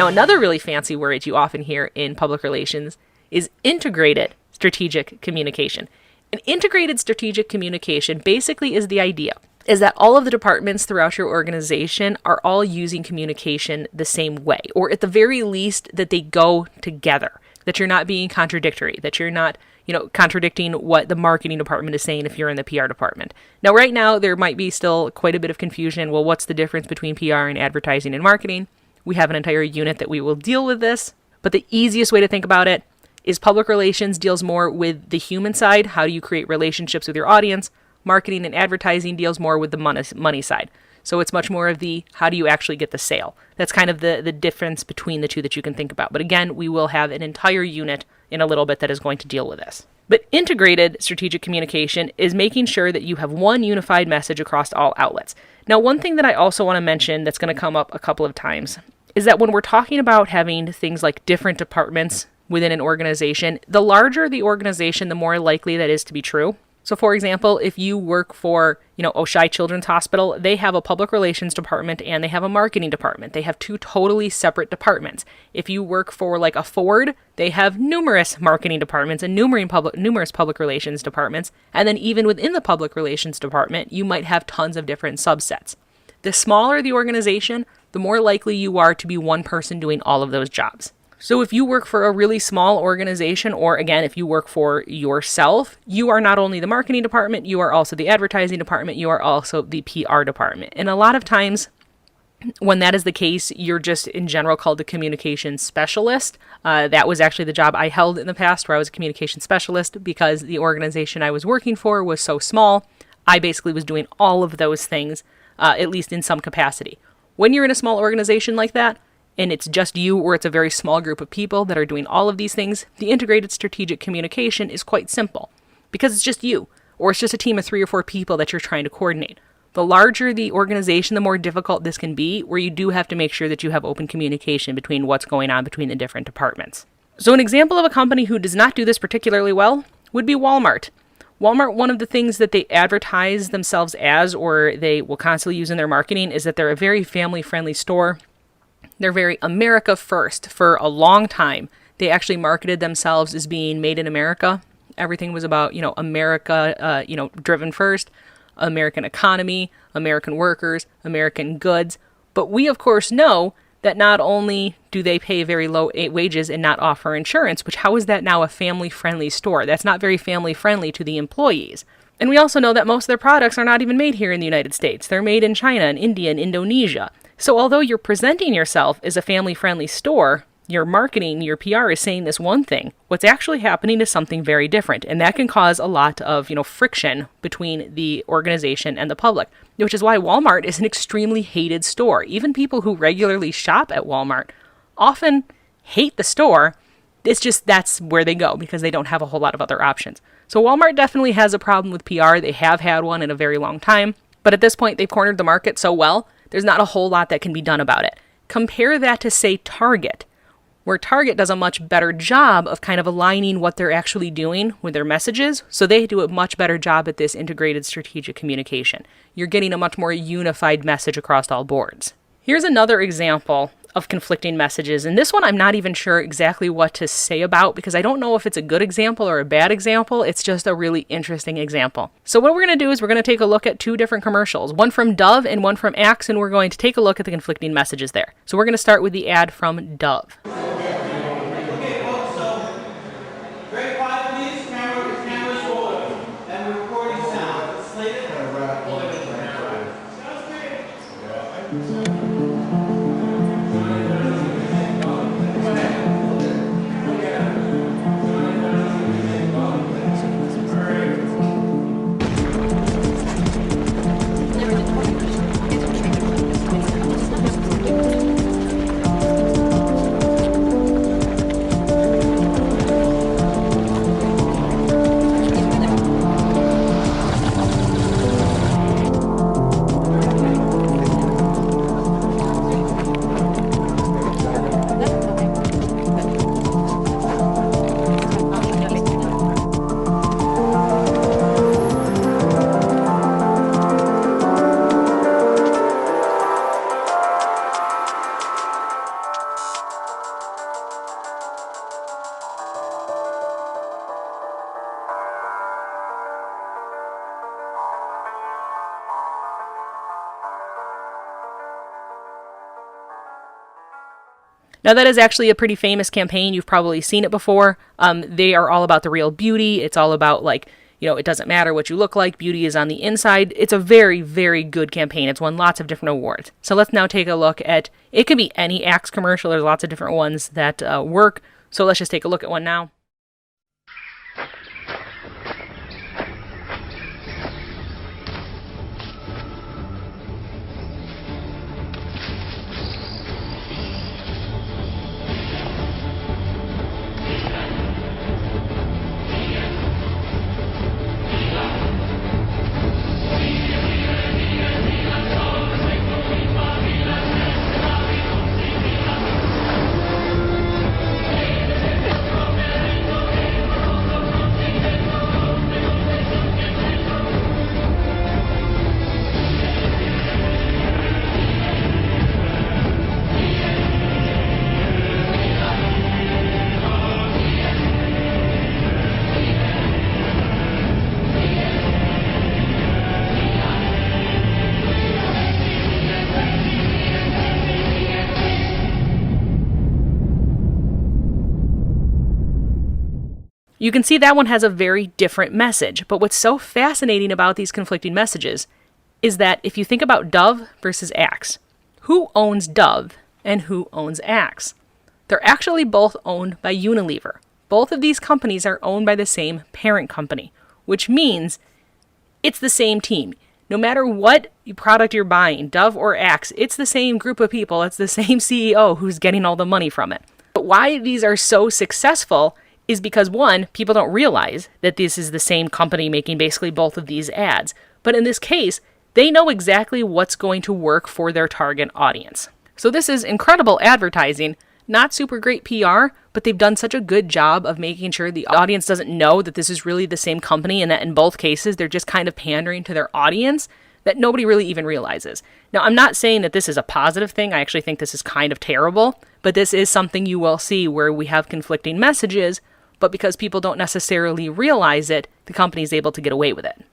Now, another really fancy word you often hear in public relations is integrated strategic communication. An integrated strategic communication basically is the idea is that all of the departments throughout your organization are all using communication the same way, or at the very least that they go together, that you're not being contradictory, that you're not contradicting what the marketing department is saying if you're in the PR department. Now, right now, there might be still quite a bit of confusion. Well, what's the difference between PR and advertising and marketing? We have an entire unit that we will deal with this, but the easiest way to think about it is public relations deals more with the human side. How do you create relationships with your audience? Marketing and advertising deals more with the money side. So it's much more of the how do you actually get the sale. That's kind of the difference between the two that you can think about. But again, we will have an entire unit in a little bit that is going to deal with this. But integrated strategic communication is making sure that you have one unified message across all outlets. Now, one thing that I also want to mention that's going to come up a couple of times is that when we're talking about having things like different departments within an organization, the larger the organization, the more likely that is to be true. So for example, if you work for, Oishei Children's Hospital, they have a public relations department and they have a marketing department. They have two totally separate departments. If you work for like a Ford, they have numerous marketing departments and numerous public relations departments. And then even within the public relations department, you might have tons of different subsets. The smaller the organization, the more likely you are to be one person doing all of those jobs. So if you work for a really small organization, or again, if you work for yourself, you are not only the marketing department, you are also the advertising department, you are also the PR department. And a lot of times when that is the case, you're just in general called the communication specialist. That was actually the job I held in the past, where I was a communication specialist, because the organization I was working for was so small. I basically was doing all of those things, at least in some capacity. When you're in a small organization like that, and it's just you, or it's a very small group of people that are doing all of these things, the integrated strategic communication is quite simple, because it's just you, or it's just a team of 3 or 4 people that you're trying to coordinate. The larger the organization, the more difficult this can be, where you do have to make sure that you have open communication between what's going on between the different departments. So an example of a company who does not do this particularly well would be Walmart. Walmart, one of the things that they advertise themselves as, or they will constantly use in their marketing, is that they're a very family-friendly store. They're very America first. For a long time, they actually marketed themselves as being made in America. Everything was about, America, driven first, American economy, American workers, American goods. But we, of course, know that not only do they pay very low wages and not offer insurance, which how is that now a family-friendly store? That's not very family-friendly to the employees. And we also know that most of their products are not even made here in the United States. They're made in China and India and Indonesia. So although you're presenting yourself as a family-friendly store, your marketing, your PR is saying this one thing. What's actually happening is something very different, and that can cause a lot of, friction between the organization and the public, which is why Walmart is an extremely hated store. Even people who regularly shop at Walmart often hate the store. It's just that's where they go because they don't have a whole lot of other options. So Walmart definitely has a problem with PR. They have had one in a very long time, but at this point they've cornered the market so well, there's not a whole lot that can be done about it. Compare that to, say, Target, where Target does a much better job of kind of aligning what they're actually doing with their messages, so they do a much better job at this integrated strategic communication. You're getting a much more unified message across all boards. Here's another example of conflicting messages, and this one I'm not even sure exactly what to say about because I don't know if it's a good example or a bad example. It's just a really interesting example. So what we're going to do is we're going to take a look at 2 different commercials, one from Dove and one from Axe, and we're going to take a look at the conflicting messages there. So we're going to start with the ad from Dove. Now, that is actually a pretty famous campaign. You've probably seen it before. They are all about the real beauty. It's all about, like, it doesn't matter what you look like. Beauty is on the inside. It's a very, very good campaign. It's won lots of different awards. So let's now take a look at, it can be any Axe commercial. There's lots of different ones that work. So let's just take a look at one now. You can see that one has a very different message, but what's so fascinating about these conflicting messages is that if you think about Dove versus Axe, who owns Dove and who owns Axe? They're actually both owned by Unilever. Both of these companies are owned by the same parent company, which means it's the same team. No matter what product you're buying, Dove or Axe, it's the same group of people, it's the same CEO who's getting all the money from it. But why these are so successful is because, one, people don't realize that this is the same company making basically both of these ads. But in this case, they know exactly what's going to work for their target audience. So this is incredible advertising, not super great PR, but they've done such a good job of making sure the audience doesn't know that this is really the same company and that in both cases they're just kind of pandering to their audience that nobody really even realizes. Now, I'm not saying that this is a positive thing. I actually think this is kind of terrible, but this is something you will see where we have conflicting messages, but because people don't necessarily realize it, the company is able to get away with it.